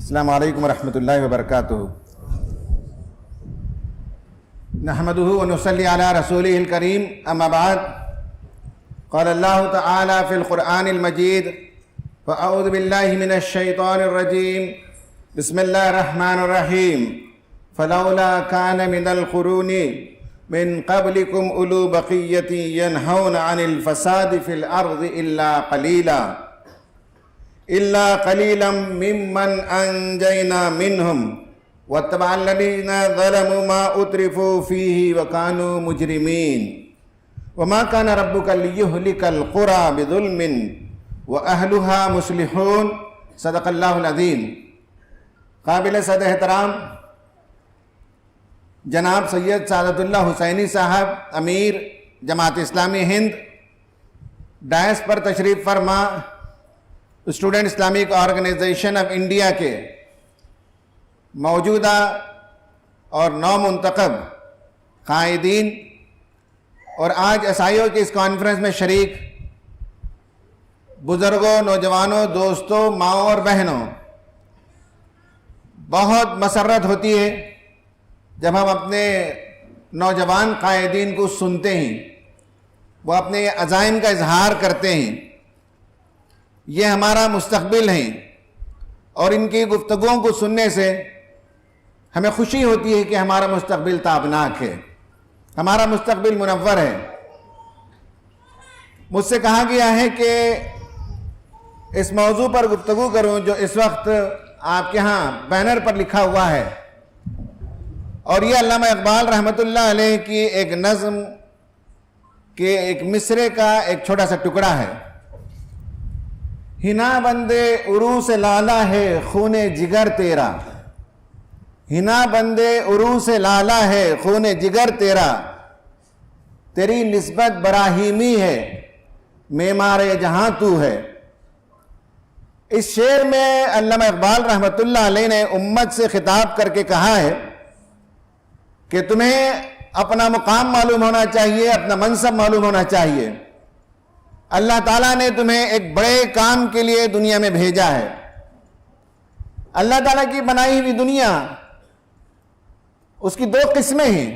السلام علیکم ورحمۃ اللہ وبرکاتہ۔ نحمدہ ونصلی علی رسولہ الکریم، اما بعد، قال اللہ تعالی فی القرآن المجید، فاعوذ باللہ من الشیطان الرجیم، بسم اللہ الرحمن الرحیم، فلولا کان من القرون من قبلکم اولو بقیۃ ینہون عن الفساد فی الارض إلا قليلا ممن أنجينا منهم واتبع الذين ظلموا ما أترفوا فيه وكانوا مجرمين وما كان ربك ليهلك القرى بظلم وأهلها مصلحون۔ صدق اللہ العظیم۔ قابل صد احترام جناب سید سعادت اللہ حسینی صاحب، امیر جماعت اسلامی ہند، ڈائس پر تشریف فرما student Islamic organisation of India کے موجودہ اور نو منتخب قائدین اور آج اسائیوں کی اس کانفرنس میں شریک بزرگوں، نوجوانوں، دوستوں، ماؤں اور بہنوں، بہت مسرت ہوتی ہے جب ہم اپنے نوجوان قائدین کو سنتے ہیں، وہ اپنے عزائم کا اظہار کرتے ہیں۔ یہ ہمارا مستقبل ہیں اور ان کی گفتگوؤں کو سننے سے ہمیں خوشی ہوتی ہے کہ ہمارا مستقبل تابناک ہے، ہمارا مستقبل منور ہے۔ مجھ سے کہا گیا ہے کہ اس موضوع پر گفتگو کروں جو اس وقت آپ کے ہاں بینر پر لکھا ہوا ہے، اور یہ علامہ اقبال رحمۃ اللہ علیہ کی ایک نظم کے ایک مصرعے کا ایک چھوٹا سا ٹکڑا ہے۔ ہنا بندے عروس لالا ہے خون جگر تیرا، ہنا بندے عروس لالا ہے خون جگر تیرا، تیری نسبت براہیمی ہے معمار جہاں تو ہے۔ اس شعر میں علامہ اقبال رحمۃ اللہ علیہ نے امت سے خطاب کر کے کہا ہے کہ تمہیں اپنا مقام معلوم ہونا چاہیے، اپنا منصب معلوم ہونا چاہیے۔ اللہ تعالیٰ نے تمہیں ایک بڑے کام کے لیے دنیا میں بھیجا ہے۔ اللہ تعالیٰ کی بنائی ہوئی دنیا، اس کی دو قسمیں ہیں۔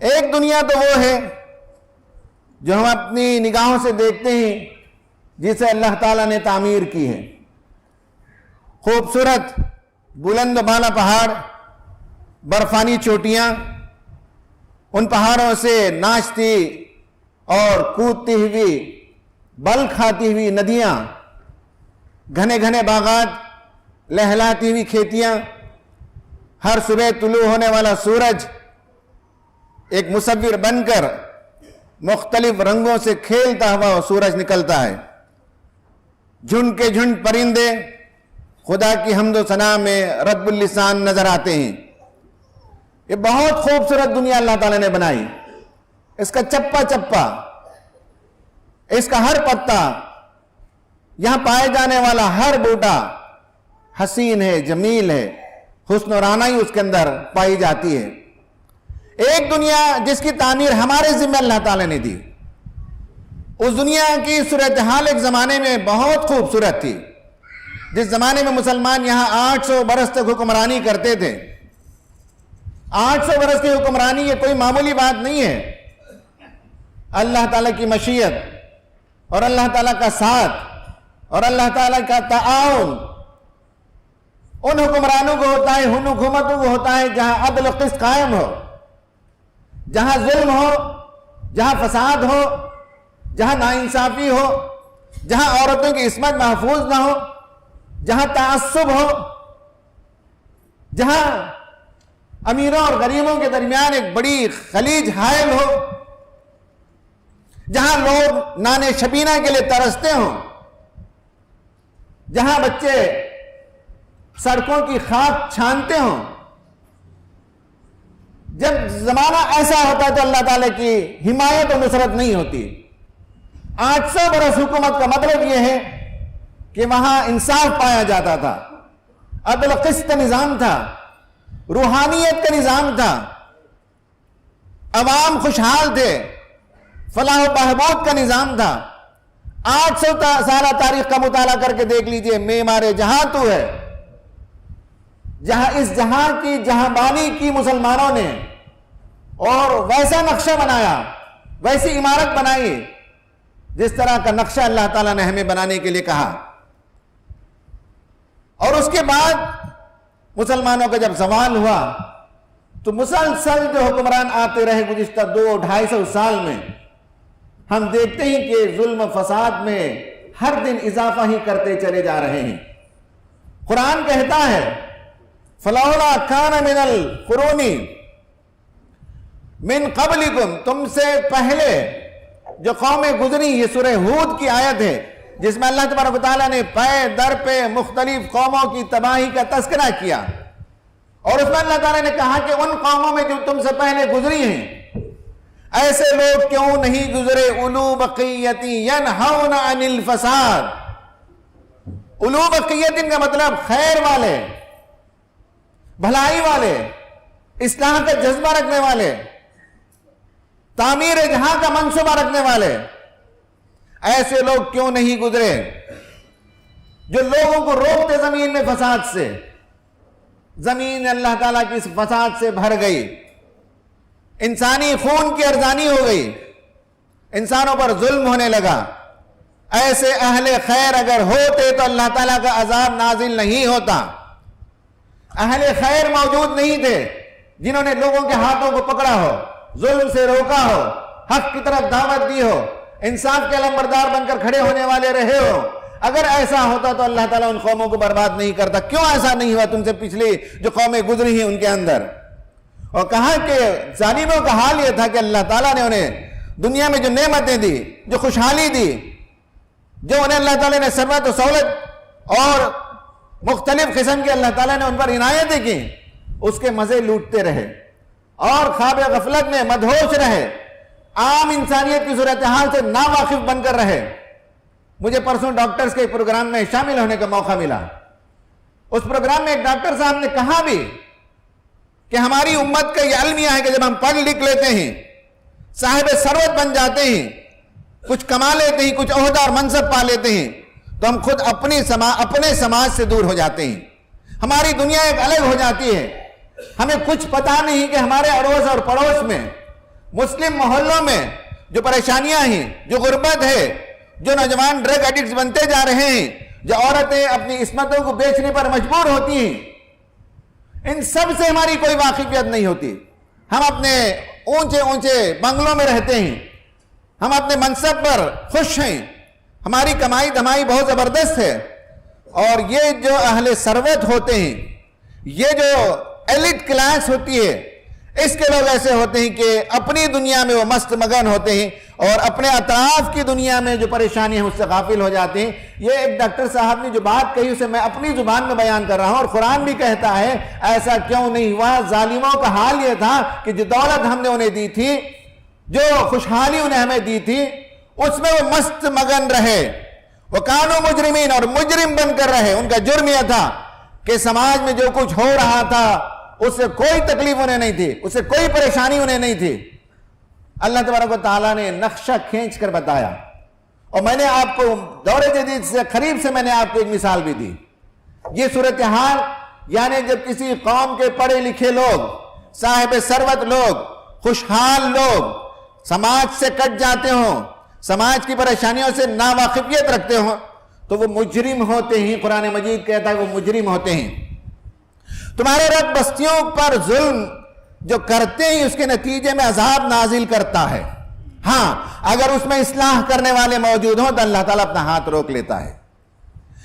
ایک دنیا تو وہ ہے جو ہم اپنی نگاہوں سے دیکھتے ہیں، جسے اللہ تعالیٰ نے تعمیر کی ہے۔ خوبصورت بلند و بالا پہاڑ، برفانی چوٹیاں، ان پہاڑوں سے ناچتی اور کودتی ہوئی بل کھاتی ہوئی ندیاں، گھنے گھنے باغات، لہلاتی ہوئی کھیتیاں، ہر صبح طلوع ہونے والا سورج ایک مصور بن کر مختلف رنگوں سے کھیلتا ہوا سورج نکلتا ہے، جھنڈ کے جھنڈ پرندے خدا کی حمد و ثنا میں رطب اللسان نظر آتے ہیں۔ یہ بہت خوبصورت دنیا اللہ تعالیٰ نے بنائی۔ اس کا چپا چپا، اس کا ہر پتا، یہاں پائے جانے والا ہر بوٹا حسین ہے، جمیل ہے، حسن و رعنائی اس کے اندر پائی جاتی ہے۔ ایک دنیا جس کی تعمیر ہمارے ذمہ اللہ تعالیٰ نے دی۔ اس دنیا کی صورتحال ایک زمانے میں بہت خوبصورت تھی، جس زمانے میں مسلمان یہاں 800 برس تک حکمرانی کرتے تھے۔ 800 برس کی حکمرانی یہ کوئی معمولی بات نہیں ہے۔ اللہ تعالیٰ کی مشیت اور اللہ تعالیٰ کا ساتھ اور اللہ تعالیٰ کا تعاون ان حکمرانوں کو ہوتا ہے، ان حکومتوں کو ہوتا ہے جہاں عدل و قسط قائم ہو، جہاں ظلم ہو، جہاں فساد ہو، جہاں ناانصافی ہو، جہاں عورتوں کی عصمت محفوظ نہ ہو، جہاں تعصب ہو، جہاں امیروں اور غریبوں کے درمیان ایک بڑی خلیج حائل ہو، جہاں لوگ نانے شبینہ کے لیے ترستے ہوں، جہاں بچے سڑکوں کی خاک چھانتے ہوں۔ جب زمانہ ایسا ہوتا ہے تو اللہ تعالیٰ کی حمایت و نصرت نہیں ہوتی۔ 800 برس حکومت کا مطلب یہ ہے کہ وہاں انصاف پایا جاتا تھا، عدل و قسط کا نظام تھا، روحانیت کا نظام تھا، عوام خوشحال تھے، فلاح و بہبود کا نظام تھا۔ 800 سالہ تاریخ کا مطالعہ کر کے دیکھ لیجئے، معمار جہاں تو ہے، جہاں اس جہاں کی جہاں بانی کی مسلمانوں نے اور ویسا نقشہ بنایا، ویسی عمارت بنائی جس طرح کا نقشہ اللہ تعالیٰ نے ہمیں بنانے کے لیے کہا. اور اس کے بعد مسلمانوں کا جب زوال ہوا تو مسلسل جو حکمران آتے رہے گزشتہ 200-250 سال میں، ہم دیکھتے ہیں کہ ظلم و فساد میں ہر دن اضافہ ہی کرتے چلے جا رہے ہیں. قرآن کہتا ہے فَلَوْلَا كَانَ مِنَ الْقُرُونِ مِنْ قَبْلِكُمْ، تم سے پہلے جو قومیں گزری، یہ سورہ ہود کی آیت ہے جس میں اللہ تبارک و تعالیٰ نے پے در پہ مختلف قوموں کی تباہی کا تذکرہ کیا، اور اس میں اللہ تعالیٰ نے کہا کہ ان قوموں میں جو تم سے پہلے گزری ہیں ایسے لوگ کیوں نہیں گزرے اولو بقیت ینہون عن الفساد. اولو بقیت کا مطلب خیر والے، بھلائی والے، اصلاح کا جذبہ رکھنے والے، تعمیر جہاں کا منصوبہ رکھنے والے. ایسے لوگ کیوں نہیں گزرے جو لوگوں کو روکتے زمین میں فساد سے. زمین اللہ تعالیٰ کی اس فساد سے بھر گئی، انسانی خون کی ارزانی ہو گئی، انسانوں پر ظلم ہونے لگا. ایسے اہل خیر اگر ہوتے تو اللہ تعالیٰ کا عذاب نازل نہیں ہوتا. اہل خیر موجود نہیں تھے جنہوں نے لوگوں کے ہاتھوں کو پکڑا ہو، ظلم سے روکا ہو، حق کی طرف دعوت دی ہو، انصاف کے علمبردار بن کر کھڑے ہونے والے رہے ہو. اگر ایسا ہوتا تو اللہ تعالیٰ ان قوموں کو برباد نہیں کرتا. کیوں ایسا نہیں ہوا تم سے پچھلی جو قومیں گزری ہیں ان کے اندر؟ اور کہا کہ ظالموں کا حال یہ تھا کہ اللہ تعالیٰ نے انہیں دنیا میں جو نعمتیں دی، جو خوشحالی دی، جو انہیں اللہ تعالیٰ نے ثروت و سہولت اور مختلف قسم کے اللہ تعالیٰ نے ان پر عنایتیں کی، اس کے مزے لوٹتے رہے اور خواب غفلت میں مدہوش رہے، عام انسانیت کی صورتحال سے ناواقف بن کر رہے. مجھے پرسوں ڈاکٹرز کے پروگرام میں شامل ہونے کا موقع ملا. اس پروگرام میں ایک ڈاکٹر صاحب نے کہا بھی کہ ہماری امت کا یہ المیہ ہے کہ جب ہم پڑھ لکھ لیتے ہیں، صاحب ثروت بن جاتے ہیں، کچھ کما لیتے ہیں، کچھ عہدہ اور منصب پا لیتے ہیں، تو ہم خود اپنے سماج سے دور ہو جاتے ہیں. ہماری دنیا ایک الگ ہو جاتی ہے. ہمیں کچھ پتا نہیں کہ ہمارے اڑوس اور پڑوس میں، مسلم محلوں میں جو پریشانیاں ہیں، جو غربت ہے، جو نوجوان ڈرگ ایڈکٹس بنتے جا رہے ہیں، جو عورتیں اپنی عصمتوں کو بیچنے پر مجبور ہوتی ہیں، ان سب سے ہماری کوئی واقفیت نہیں ہوتی. ہم اپنے اونچے اونچے بنگلوں میں رہتے ہیں، ہم اپنے منصب پر خوش ہیں، ہماری کمائی دھمائی بہت زبردست ہے. اور یہ جو اہل ثروت ہوتے ہیں، یہ جو ایلیٹ کلاس ہوتی ہے، اس کے لوگ ایسے ہوتے ہیں کہ اپنی دنیا میں وہ مست مگن ہوتے ہیں اور اپنے اطراف کی دنیا میں جو پریشانی ہے اس سے غافل ہو جاتے ہیں. یہ ایک ڈاکٹر صاحب نے جو بات کہی اسے میں اپنی زبان میں بیان کر رہا ہوں، اور قرآن بھی کہتا ہے ایسا کیوں نہیں ہوا. ظالموں کا حال یہ تھا کہ جو دولت ہم نے انہیں دی تھی، جو خوشحالی انہیں ہمیں دی تھی، اس میں وہ مست مگن رہے. وہ کانو مجرمین، اور مجرم بن کر رہے. ان کا جرم یہ تھا کہ سماج میں جو کچھ ہو رہا تھا اس سے کوئی تکلیف انہیں نہیں تھی، اس سے کوئی پریشانی انہیں نہیں تھی. اللہ تبارک و تعالیٰ نے نقشہ کھینچ کر بتایا. اور میں نے آپ کو دور جدید سے قریب سے میں نے آپ کو ایک مثال بھی دی. یہ صورتحال یعنی جب کسی قوم کے پڑھے لکھے لوگ، صاحب ثروت لوگ، خوشحال لوگ سماج سے کٹ جاتے ہوں، سماج کی پریشانیوں سے ناواقفیت رکھتے ہوں، تو وہ مجرم ہوتے ہیں. قرآن مجید کہتا ہے وہ مجرم ہوتے ہیں. تمہارے رب بستیوں پر ظلم جو کرتے ہیں اس کے نتیجے میں عذاب نازل کرتا ہے. ہاں اگر اس میں اصلاح کرنے والے موجود ہوں تو اللہ تعالیٰ اپنا ہاتھ روک لیتا ہے.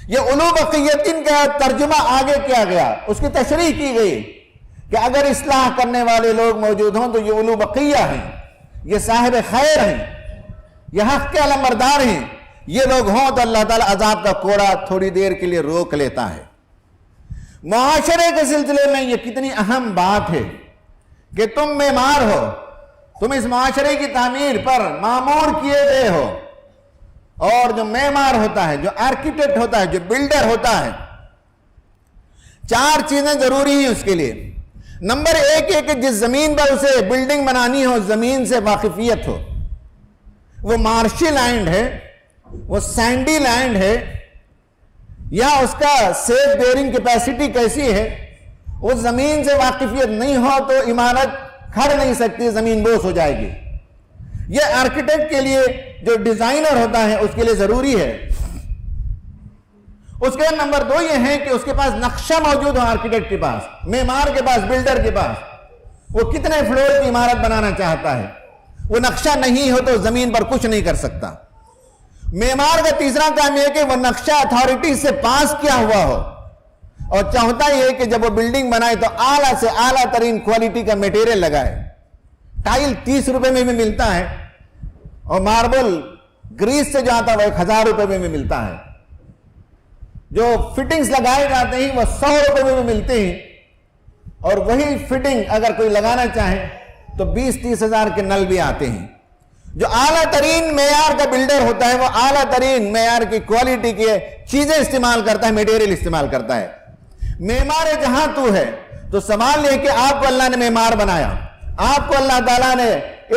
یہ علو بقیتن کا ترجمہ آگے کیا گیا، اس کی تشریح کی گئی کہ اگر اصلاح کرنے والے لوگ موجود ہوں تو یہ علو بقیہ ہیں، یہ صاحب خیر ہیں، یہ حق کے علمبردار ہیں. یہ لوگ ہوں تو اللہ تعالیٰ عذاب کا کوڑا تھوڑی دیر کے لیے روک لیتا ہے. معاشرے کے سلسلے میں یہ کتنی اہم بات ہے کہ تم معمار ہو، تم اس معاشرے کی تعمیر پر مامور کیے گئے ہو. اور جو معمار ہوتا ہے، جو آرکیٹیکٹ ہوتا ہے، جو بلڈر ہوتا ہے، 4 چیزیں ضروری ہیں اس کے لیے. نمبر 1 ہے کہ جس زمین پر اسے بلڈنگ بنانی ہو زمین سے واقفیت ہو. وہ مارشی لینڈ ہے، وہ سینڈی لینڈ ہے، یا اس کا سیف بیئرنگ کیپیسٹی کیسی ہے، اس زمین سے واقفیت نہیں ہو تو عمارت کھڑ نہیں سکتی، زمین بوس ہو جائے گی۔ یہ آرکیٹیکٹ کے لیے، جو ڈیزائنر ہوتا ہے اس کے لیے ضروری ہے۔ اس کے نمبر 2 یہ ہے کہ اس کے پاس نقشہ موجود ہو، آرکیٹیکٹ کے پاس، معمار کے پاس، بلڈر کے پاس، وہ کتنے فلور کی عمارت بنانا چاہتا ہے، وہ نقشہ نہیں ہو تو زمین پر کچھ نہیں کر سکتا۔ معمار کا تیسرا کام یہ ہے کہ وہ نقشہ اتھارٹی سے پاس کیا ہوا ہو، اور چاہتا یہ ہے کہ جب وہ بلڈنگ بنائے تو اعلیٰ سے اعلیٰ ترین کوالٹی کا میٹیریل لگائے۔ ٹائل 30 روپے میں بھی ملتا ہے، اور ماربل گریس سے جو آتا ہے وہ 1000 روپے میں بھی ملتا ہے۔ جو فٹنگز لگائے جاتے ہیں وہ 100 روپے میں بھی ملتے ہیں، اور وہی فٹنگ اگر کوئی لگانا چاہے تو 20-30 ہزار کے نل بھی آتے ہیں۔ جو اعلیٰ ترین معیار کا بلڈر ہوتا ہے وہ اعلیٰ ترین معیار کی کوالٹی کی چیزیں استعمال کرتا ہے، میٹیریل استعمال کرتا ہے۔ معمار جہاں تو ہے، تو سوال یہ کہ آپ کو اللہ نے معمار بنایا، آپ کو اللہ تعالیٰ نے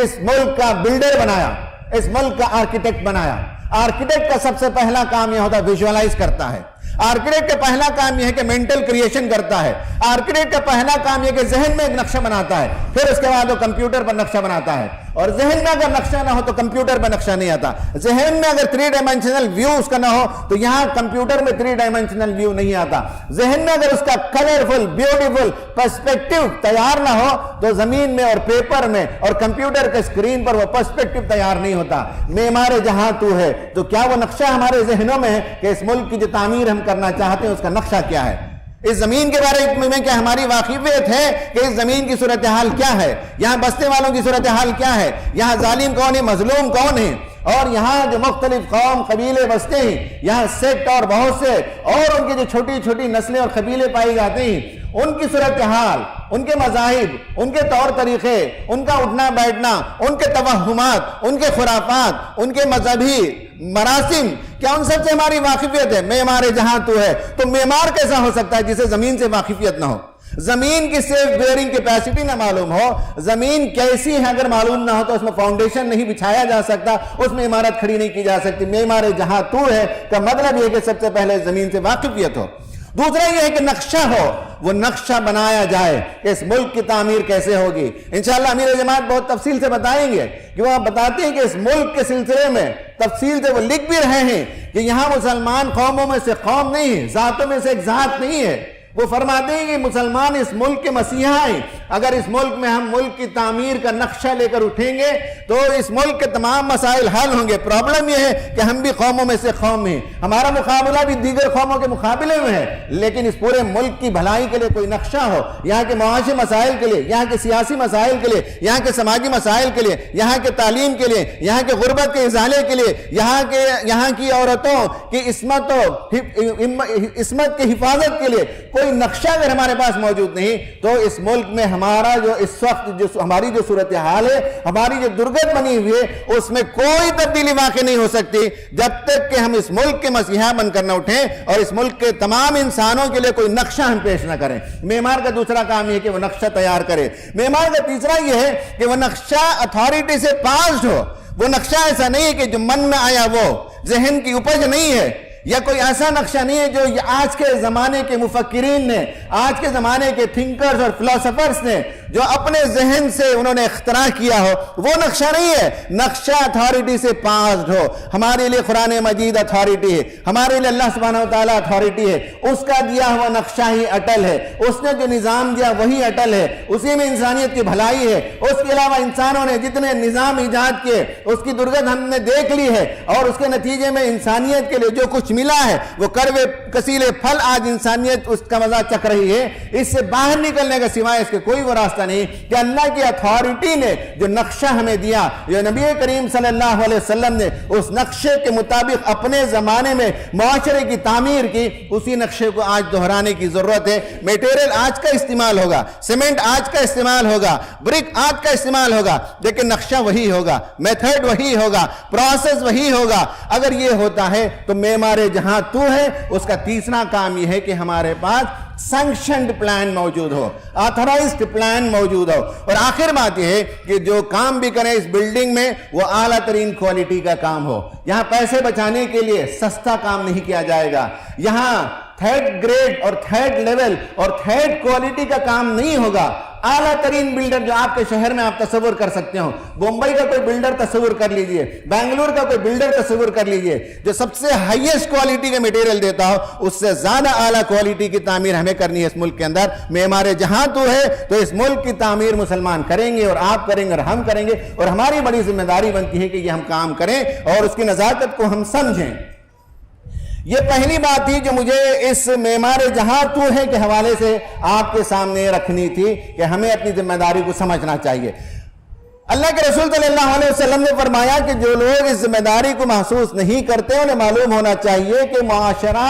اس ملک کا بلڈر بنایا، اس ملک کا آرکیٹیکٹ بنایا۔ آرکیٹیکٹ کا سب سے پہلا کام یہ ہوتا ہے ویژوالائز کرتا ہے۔ آرکیٹیکٹ کا پہلا کام یہ ہے کہ مینٹل کریشن کرتا ہے۔ آرکیٹیکٹ کا پہلا کام یہ کہ ذہن میں ایک نقشہ بناتا ہے، پھر اس کے بعد وہ کمپیوٹر پر نقشہ بناتا ہے، اور ذہن میں اگر نقشہ نہ ہو تو کمپیوٹر پر نقشہ نہیں آتا۔ ذہن میں اگر 3 ڈائمینشنل ویو اس کا نہ ہو تو یہاں کمپیوٹر میں 3 ڈائمینشنل ویو نہیں آتا۔ ذہن میں اگر اس کا کلرفل بیوٹیفل پرسپیکٹیو تیار نہ ہو تو زمین میں اور پیپر میں اور کمپیوٹر کے اسکرین پر وہ پرسپیکٹیو تیار نہیں ہوتا۔ معمار جہاں تو ہے، تو کیا وہ نقشہ ہمارے ذہنوں میں ہے کہ اس ملک کی جو تعمیر ہم کرنا چاہتے ہیں اس کا نقشہ کیا ہے؟ اس زمین کے بارے میں کیا ہماری واقفیت ہے کہ اس زمین کی صورتحال کیا ہے؟ یہاں بسنے والوں کی صورتحال کیا ہے؟ یہاں ظالم کون ہے، مظلوم کون ہے؟ اور یہاں جو مختلف قوم قبیلے بستے ہیں، یہاں سیکٹ اور بہت سے اور ان کی جو چھوٹی چھوٹی نسلیں اور قبیلے پائی جاتے ہیں، ان کی صورتحال، ان کے مذاہب، ان کے طور طریقے، ان کا اٹھنا بیٹھنا، ان کے توہمات، ان کے خرافات، ان کے مذہبی مراسم، کیا ان سب سے ہماری واقفیت ہے؟ معمار جہاں تو ہے، تو معمار کیسا ہو سکتا ہے جسے زمین سے واقفیت نہ ہو؟ زمین کی سیف بیئرنگ کیپیسٹی نہ معلوم ہو، زمین کیسی ہے اگر معلوم نہ ہو تو اس میں فاؤنڈیشن نہیں بچھایا جا سکتا، اس میں عمارت کھڑی نہیں کی جا سکتی۔ معمار جہاں تو ہے کا مطلب یہ کہ سب سے پہلے زمین سے واقفیت ہو۔ دوسرا یہ ہے کہ نقشہ ہو، وہ نقشہ بنایا جائے کہ اس ملک کی تعمیر کیسے ہوگی۔ انشاءاللہ امیر جماعت بہت تفصیل سے بتائیں گے کہ وہ بتاتے ہیں کہ اس ملک کے سلسلے میں تفصیل سے وہ لکھ بھی رہے ہیں کہ یہاں مسلمان قوموں میں سے قوم نہیں ہے، ذاتوں میں سے ایک ذات نہیں ہے۔ وہ فرماتے ہیں کہ مسلمان اس ملک کے مسیحا ہیں، اگر اس ملک میں ہم ملک کی تعمیر کا نقشہ لے کر اٹھیں گے تو اس ملک کے تمام مسائل حل ہوں گے۔ پرابلم یہ ہے کہ ہم بھی قوموں میں سے قوم ہیں، ہمارا مقابلہ بھی دیگر قوموں کے مقابلے میں ہے، لیکن اس پورے ملک کی بھلائی کے لیے کوئی نقشہ ہو، یہاں کے معاشی مسائل کے لیے، یہاں کے سیاسی مسائل کے لیے، یہاں کے سماجی مسائل کے لیے، یہاں کے تعلیم کے لیے، یہاں کے غربت کے ازالے کے لیے، یہاں کی عورتوں کی عصمت کی حفاظت کے لیے کوئی نقشہ اگر ہمارے پاس موجود نہیں تو اس ملک میں ہمارا جو اس وقت ہماری جو صورتحال ہے، ہماری جو درگت بنی ہوئی ہے، اس میں کوئی تبدیلی واقع نہیں ہو سکتی جب تک کہ ہم اس ملک کے مسیحا بن کر نہ اٹھیں اور اس ملک کے تمام انسانوں کے لیے کوئی نقشہ ہم پیش نہ کریں۔ معمار کا دوسرا کام یہ ہے کہ وہ نقشہ تیار کرے۔ معمار کا تیسرا یہ ہے کہ وہ نقشہ اتھارٹی سے پاسڈ ہو۔ وہ نقشہ ایسا نہیں ہے کہ جو من میں آیا وہ، ذہن کی اپج نہیں ہے، یا کوئی ایسا نقشہ نہیں ہے جو آج کے زمانے کے مفکرین نے، آج کے زمانے کے تھنکرز اور فلاسفرز نے جو اپنے ذہن سے انہوں نے اختراع کیا ہو، وہ نقشہ نہیں ہے۔ نقشہ اتھارٹی سے پاسڈ ہو۔ ہمارے لیے قرآن مجید اتھارٹی ہے، ہمارے لیے اللہ سبحانہ وتعالیٰ اتھارٹی ہے، اس کا دیا ہوا نقشہ ہی اٹل ہے، اس نے جو نظام دیا وہی اٹل ہے، اسی میں انسانیت کی بھلائی ہے۔ اس کے علاوہ انسانوں نے جتنے نظام ایجاد کیے اس کی درگت ہم نے دیکھ لی ہے، اور اس کے نتیجے میں انسانیت کے لیے جو کچھ ملا ہے وہ کڑوے کسیلے پھل آج انسانیت اس کا مزہ چکھ رہی ہے۔ اس سے باہر نکلنے کا سوائے اس کے کوئی وہ راستہ نہیں کہ اللہ کی اتھارٹی نے جو نقشہ ہمیں دیا، جو نبی کریم صلی اللہ علیہ وسلم نے اس نقشے کے مطابق اپنے زمانے میں معاشرے کی تعمیر کی، اسی نقشے کو آج دہرانے کی ضرورت ہے۔ میٹیریل آج کا استعمال ہوگا، سیمنٹ آج کا استعمال ہوگا، برک آج کا استعمال ہوگا، لیکن نقشہ وہی ہوگا، میتھڈ وہی ہوگا، پروسیس وہی ہوگا۔ اگر یہ ہوتا ہے تو معمار جہاں تو ہے اس کا تیسرا کام یہ ہے کہ ہمارے پاس سینکشنڈ پلان موجود ہو، آتھرائزڈ پلان موجود ہو، اور آخر بات یہ ہے کہ جو کام بھی کریں اس بلڈنگ میں وہ اعلیٰ ترین کوالٹی کا کام ہو۔ یہاں پیسے بچانے کے لیے سستا کام نہیں کیا جائے گا، یہاں تھرڈ گریڈ اور تھرڈ لیول اور تھرڈ کوالٹی کا کام نہیں ہوگا. اعلیٰ ترین بلڈر جو آپ کے شہر میں آپ تصور کر سکتے ہو, بمبئی کا کوئی بلڈر تصور کر لیجئے, بنگلور کا کوئی بلڈر تصور کر لیجئے, جو سب سے ہائیسٹ کوالٹی کا میٹیریل دیتا ہو, اس سے زیادہ اعلیٰ کوالٹی کی تعمیر ہمیں کرنی ہے اس ملک کے اندر. معمار جہاں تو ہے, تو اس ملک کی تعمیر مسلمان کریں گے اور آپ کریں گے اور ہم کریں گے, اور ہماری بڑی ذمہ داری بنتی ہے کہ یہ ہم کام کریں اور اس کی نزاکت کو ہم سمجھیں. یہ پہلی بات تھی جو مجھے اس معمار جہاں تو ہے کے حوالے سے آپ کے سامنے رکھنی تھی کہ ہمیں اپنی ذمہ داری کو سمجھنا چاہیے. اللہ کے رسول صلی اللہ علیہ وسلم نے فرمایا کہ جو لوگ اس ذمہ داری کو محسوس نہیں کرتے انہیں معلوم ہونا چاہیے کہ معاشرہ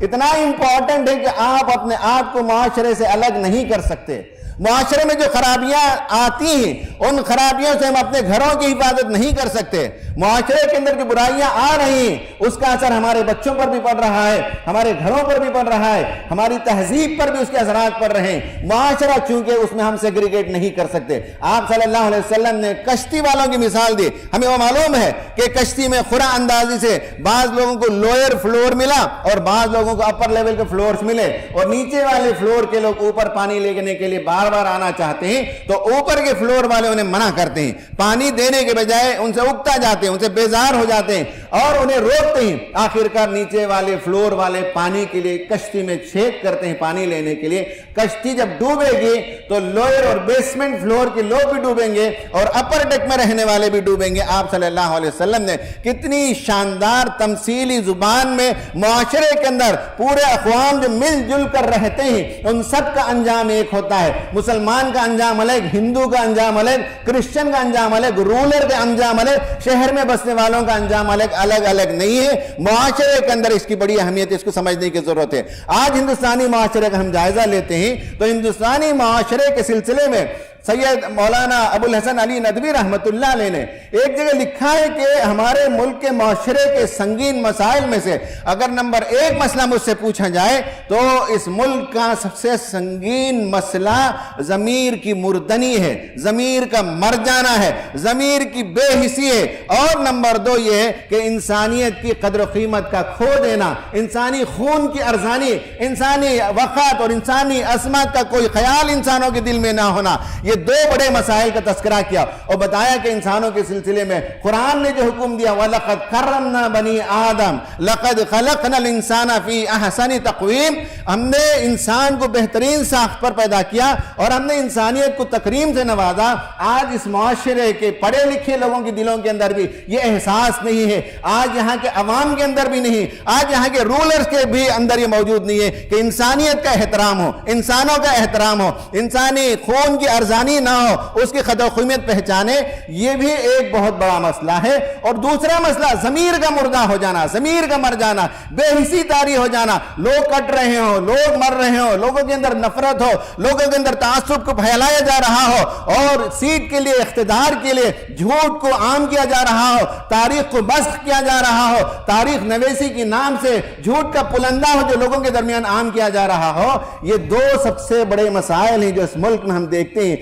اتنا امپورٹنٹ ہے کہ آپ اپنے آپ کو معاشرے سے الگ نہیں کر سکتے. معاشرے میں جو خرابیاں آتی ہیں ان خرابیوں سے ہم اپنے گھروں کی حفاظت نہیں کر سکتے. معاشرے کے اندر جو برائیاں آ رہی ہیں اس کا اثر ہمارے بچوں پر بھی پڑ رہا ہے, ہمارے گھروں پر بھی پڑ رہا ہے, ہماری تہذیب پر بھی اس کے اثرات پڑ رہے ہیں. معاشرہ چونکہ اس میں ہم سیگریگیٹ نہیں کر سکتے. آپ صلی اللہ علیہ وسلم نے کشتی والوں کی مثال دی. ہمیں وہ معلوم ہے کہ کشتی میں خورا اندازی سے بعض لوگوں کو لوئر فلور ملا اور بعض لوگوں کو اپر لیول کے فلورز ملے, اور نیچے والے فلور کے لوگ اوپر پانی لینے کے لیے بار بار آنا چاہتے ہیں تو اوپر کے فلور والے انہیں منع کرتے ہیں. پانی دینے کے بجائے ان سے اکتا جاتے ہیں, ان سے بیزار ہو جاتے ہیں اور انہیں روکتے ہیں. آخرکار نیچے والے فلور والے پانی کے لیے کشتی میں چھید کرتے ہیں پانی لینے کے لیے. کشتی جب ڈوبے گی تو لوئر اور بیسمنٹ فلور کے لوگ بھی ڈوبیں گے اور اپر ڈیک میں رہنے والے بھی ڈوبیں گے. آپ صلی اللہ علیہ وسلم نے کتنی شاندار تمثیلی زبان میں معاشرے کے اندر پورے اقوام جو مل جل کر رہتے ہیں ان سب کا انجام ایک ہوتا ہے. مسلمان کا انجام الگ, ہندو کا انجام الگ, کرسچن کا انجام الگ, رولر کا انجام الگ, شہر میں بسنے والوں کا انجام الگ الگ نہیں ہے. معاشرے کے اندر اس کی بڑی اہمیت ہے, اس کو سمجھنے کی ضرورت ہے. آج ہندوستانی معاشرے کا ہم جائزہ لیتے ہیں تو ہندوستانی معاشرے کے سلسلے میں سید مولانا ابو الحسن علی ندوی رحمت اللہ علیہ نے ایک جگہ لکھا ہے کہ ہمارے ملک کے معاشرے کے سنگین مسائل میں سے اگر نمبر 1 مسئلہ مجھ سے پوچھا جائے تو اس ملک کا سب سے سنگین مسئلہ ضمیر کی مردنی ہے, ضمیر کا مر جانا ہے, ضمیر کی بے حسی ہے. اور نمبر 2 یہ ہے کہ انسانیت کی قدر و قیمت کا کھو دینا, انسانی خون کی ارزانی, انسانی وقت اور انسانی عصمت کا کوئی خیال انسانوں کے دل میں نہ ہونا. یہ 2 بڑے مسائل کا تذکرہ کیا اور بتایا کہ انسانوں کے سلسلے میں قرآن نے جو حکم دیا وَلَقَدْ كَرَّمْنَا بَنِي آدم لَقَدْ خَلَقْنَا الْإِنسَانَ فِي أَحْسَنِ تَقْوِيمٍ, ہم نے انسان کو بہترین ساخت پر پیدا کیا اور ہم نے انسانیت کو تکریم سے نوازا. آج اس معاشرے کے پڑھے لکھے لوگوں کے دلوں کے اندر بھی یہ احساس نہیں ہے, آج یہاں کے عوام کے اندر بھی نہیں, آج یہاں کے رولرز کے بھی اندر یہ موجود نہیں ہے کہ انسانیت کا احترام ہو, انسانوں کا احترام ہو, انسانی خون کی ارزانی نہ ہو, اس کی قدر و قیمت پہچانے. یہ بھی ایک بہت بڑا مسئلہ ہے. اور دوسرا مسئلہ ضمیر کا مردہ ہو جانا, ضمیر کا مر جانا, بے حسی طاری ہو جانا. لوگ کٹ رہے ہوں, لوگ مر رہے ہوں, لوگوں کے اندر نفرت ہو, لوگوں کے اندر تعصب کو پھیلایا جا رہا ہو اور سیٹ کے لیے, اقتدار کے لیے جھوٹ کو عام کیا جا رہا ہو, تاریخ کو مسخ کیا جا رہا ہو, تاریخ نویسی کے نام سے جھوٹ کا پلندہ ہو جو لوگوں کے درمیان عام کیا جا رہا ہو. یہ 2 سب سے بڑے مسائل ہیں جو اس ملک میں ہم دیکھتے ہیں.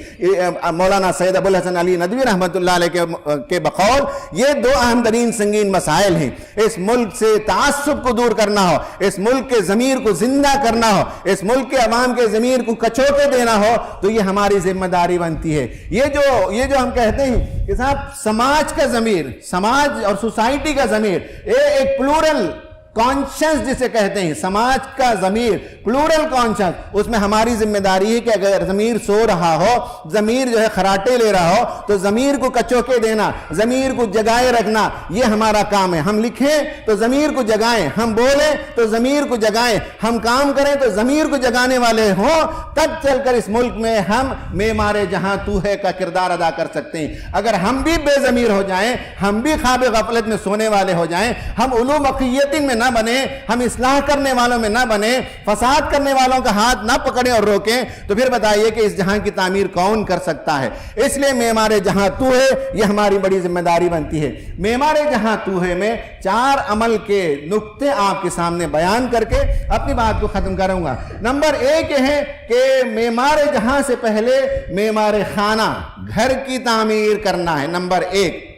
مولانا سید ابو الحسن علی ندوی رحمت اللہ علیہ کے بقول یہ 2 اہم ترین سنگین مسائل ہیں. اس ملک سے تعصب کو دور کرنا ہو, اس ملک کے ضمیر کو زندہ کرنا ہو, اس ملک کے عوام کے ضمیر کو کچوٹے دینا ہو تو یہ ہماری ذمہ داری بنتی ہے. یہ جو ہم کہتے ہیں کہ صاحب سماج کا ضمیر, سماج اور سوسائٹی کا ضمیر ایک پلورل کانشنس جسے کہتے ہیں, سماج کا ضمیر پلورل کانشنس, اس میں ہماری ذمہ داری ہے کہ اگر ضمیر سو رہا ہو, ضمیر جو ہے خراٹے لے رہا ہو تو ضمیر کو کچوکے دینا, ضمیر کو جگائے رکھنا یہ ہمارا کام ہے. ہم لکھیں تو ضمیر کو جگائیں, ہم بولیں تو ضمیر کو جگائیں, ہم کام کریں تو ضمیر کو جگانے والے ہوں, تب چل کر اس ملک میں ہم معمار جہاں تو ہے کا کردار ادا کر سکتے ہیں. اگر ہم بھی بے ضمیر ہو جائیں, ہم بھی خواب غفلت میں سونے والے ہو جائیں, ہم علوم عقیدت میں نہ بنے, ہم اصلاح کرنے والوں میں نہ بنے, فساد کرنے والوں کا ہاتھ نہ پکڑیں اور روکیں, تو پھر بتائیے کہ اس جہاں کی تعمیر کون کر سکتا ہے. اس لیے معمار جہاں تو ہے یہ ہماری بڑی ذمہ داری بنتی ہے. معمار جہاں تو ہے میں 4 عمل کے نقطے آپ کے سامنے بیان کر کے اپنی بات کو ختم کروں گا. نمبر 1 یہ ہے کہ معمار جہاں سے پہلے معمار خانہ, گھر کی تعمیر کرنا ہے, نمبر 1.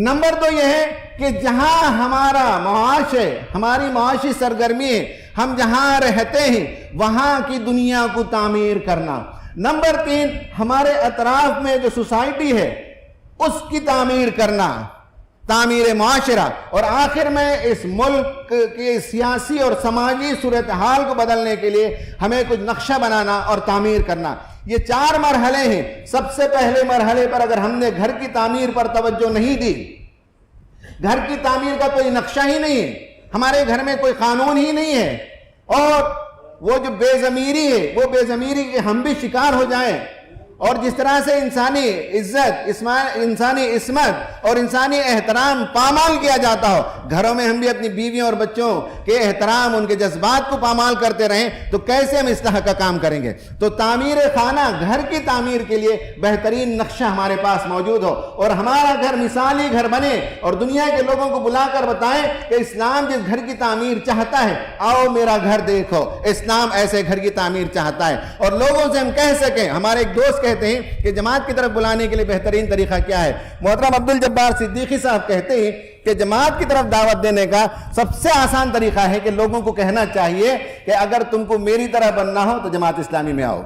نمبر 2 یہ ہے کہ جہاں ہمارا معاش ہے, ہماری معاشی سرگرمی ہے, ہم جہاں رہتے ہیں وہاں کی دنیا کو تعمیر کرنا۔ نمبر 3، ہمارے اطراف میں جو سوسائٹی ہے اس کی تعمیر کرنا، تعمیر معاشرہ۔ اور آخر میں اس ملک کی سیاسی اور سماجی صورتحال کو بدلنے کے لیے ہمیں کچھ نقشہ بنانا اور تعمیر کرنا۔ یہ 4 مرحلے ہیں۔ سب سے پہلے مرحلے پر اگر ہم نے گھر کی تعمیر پر توجہ نہیں دی، گھر کی تعمیر کا کوئی نقشہ ہی نہیں ہے، ہمارے گھر میں کوئی قانون ہی نہیں ہے، اور وہ جو بے ضمیری ہے وہ بے ضمیری کے ہم بھی شکار ہو جائیں، اور جس طرح سے انسانی عزت، انسانی عصمت اور انسانی احترام پامال کیا جاتا ہو، گھروں میں ہم بھی اپنی بیویوں اور بچوں کے احترام، ان کے جذبات کو پامال کرتے رہیں تو کیسے ہم اصلاح کا کام کریں گے؟ تو تعمیر خانہ، گھر کی تعمیر کے لیے بہترین نقشہ ہمارے پاس موجود ہو، اور ہمارا گھر مثالی گھر بنے، اور دنیا کے لوگوں کو بلا کر بتائیں کہ اسلام جس گھر کی تعمیر چاہتا ہے، آؤ میرا گھر دیکھو، اسلام ایسے گھر کی تعمیر چاہتا ہے۔ اور لوگوں سے ہم کہہ سکیں، ہمارے ایک دوست کہتے ہیں کہ جماعت کی طرف بلانے کے لیے بہترین طریقہ کیا ہے؟ محترم عبدالجبار صدیقی صاحب کہتے ہیں کہ جماعت کی طرف دعوت دینے کا سب سے آسان طریقہ ہے کہ لوگوں کو کہنا چاہیے کہ اگر تم کو میری طرح بننا ہو تو جماعت اسلامی میں آؤ۔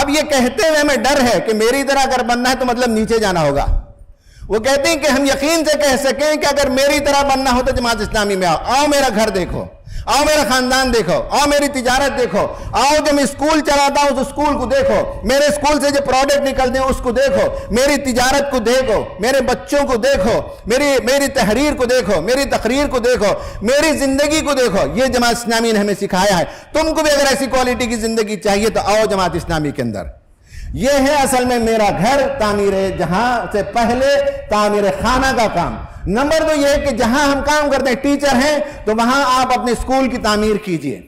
اب یہ کہتے ہوئے ہمیں ڈر ہے کہ میری طرح اگر بننا ہے تو مطلب نیچے جانا ہوگا۔ وہ کہتے ہیں کہ ہم یقین سے کہہ سکیں کہ اگر میری طرح بننا ہو تو جماعت اسلامی میں آؤ میرا گھر دیکھو، آؤ میرا خاندان دیکھو، آؤ میری تجارت دیکھو، آؤ جو میں اسکول چلاتا ہوں اس اسکول کو دیکھو، میرے اسکول سے جو پروڈکٹ نکلتے ہیں اس کو دیکھو، میری تجارت کو دیکھو، میرے بچوں کو دیکھو، میری تحریر کو دیکھو، میری تقریر کو دیکھو، میری زندگی کو دیکھو۔ یہ جماعت اسلامی نے ہمیں سکھایا ہے۔ تم کو بھی اگر ایسی کوالٹی کی زندگی چاہیے تو آؤ جماعت اسلامی کے اندر۔ یہ ہے اصل میں میرا گھر تعمیر جہاں سے پہلے تعمیر خانہ کا کام۔ نمبر 2 یہ ہے کہ جہاں ہم کام کرتے ہیں، ٹیچر ہیں تو وہاں آپ اپنے اسکول کی تعمیر کیجئے۔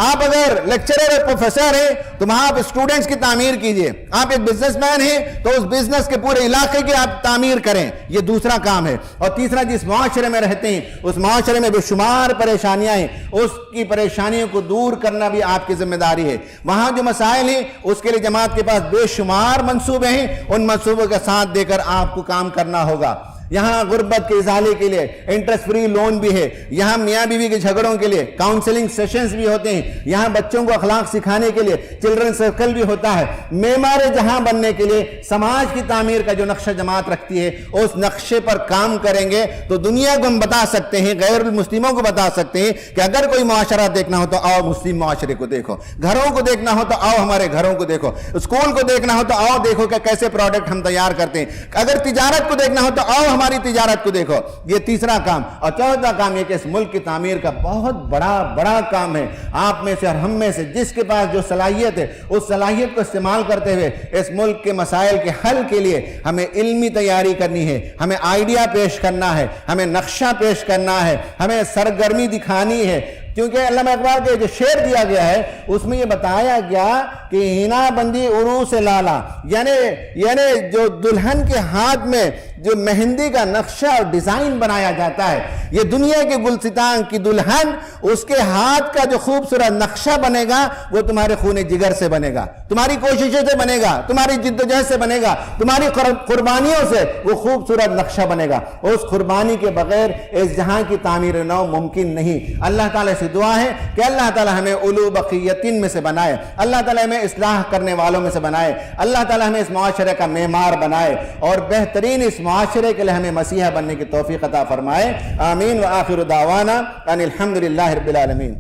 آپ اگر لیکچرر اور پروفیسر ہیں تو وہاں آپ اسٹوڈنٹس کی تعمیر کیجئے۔ آپ ایک بزنس مین ہیں تو اس بزنس کے پورے علاقے کی آپ تعمیر کریں، یہ دوسرا کام ہے۔ اور تیسرا، جس معاشرے میں رہتے ہیں اس معاشرے میں بے شمار پریشانیاں ہیں، اس کی پریشانیوں کو دور کرنا بھی آپ کی ذمہ داری ہے۔ وہاں جو مسائل ہیں اس کے لیے جماعت کے پاس بے شمار منصوبے ہیں، ان منصوبوں کا ساتھ دے کر آپ کو کام کرنا ہوگا۔ یہاں غربت کے ازالے کے لیے انٹرسٹ فری لون بھی ہے، یہاں میاں بیوی کے جھگڑوں کے لیے کاؤنسلنگ سیشنز بھی ہوتے ہیں، یہاں بچوں کو اخلاق سکھانے کے لیے چلڈرن سرکل بھی ہوتا ہے۔ معمار جہاں بننے کے لیے سماج کی تعمیر کا جو نقشہ جماعت رکھتی ہے اس نقشے پر کام کریں گے تو دنیا کو ہم بتا سکتے ہیں، غیر المسلموں کو بتا سکتے ہیں کہ اگر کوئی معاشرہ دیکھنا ہو تو آؤ مسلم معاشرے کو دیکھو، گھروں کو دیکھنا ہو تو آؤ ہمارے گھروں کو دیکھو، اسکول کو دیکھنا ہو تو آؤ دیکھو کہ کیسے پروڈکٹ ہم تیار کرتے ہیں، اگر تجارت کو دیکھنا ہو تو آؤ ہماری تجارت کو دیکھو۔ یہ تیسرا کام۔ اور چوتھا کام یہ کہ اس ملک کی تعمیر کا بہت بڑا کام ہے۔ آپ میں سے اور ہم میں سے جس کے پاس جو صلاحیت ہے اس صلاحیت کو استعمال کرتے ہوئے اس ملک کے مسائل کے حل کے لیے ہمیں علمی تیاری کرنی ہے، ہمیں آئیڈیا پیش کرنا ہے، ہمیں نقشہ پیش کرنا ہے، ہمیں سرگرمی دکھانی ہے۔ کیونکہ علامہ اقبال کے جو شعر دیا گیا ہے اس میں یہ بتایا گیا کہ ہینا بندی عروس لالا، یعنی جو دلہن کے ہاتھ میں جو مہندی کا نقشہ اور ڈیزائن بنایا جاتا ہے، یہ دنیا کے گلستان کی دلہن، اس کے ہاتھ کا جو خوبصورت نقشہ بنے گا وہ تمہارے خون جگر سے بنے گا، تمہاری کوششوں سے بنے گا، تمہاری جد و جہد سے بنے گا، تمہاری قربانیوں سے وہ خوبصورت نقشہ بنے گا۔ اس قربانی کے بغیر اس جہاں کی تعمیر نو ممکن نہیں۔ اللہ تعالیٰ سے دعا ہے کہ اللہ تعالیٰ ہمیں اولو بقیتین میں سے بنائے، اللہ تعالیٰ ہمیں اصلاح کرنے والوں میں سے بنائے، اللہ تعالیٰ ہمیں اس معاشرے کا معمار بنائے اور بہترین اس معاشرے کے لیے ہمیں مسیحا بننے کی توفیق عطا فرمائے۔ آمین۔ وآخر دعوانا ان الحمدللہ رب العالمین۔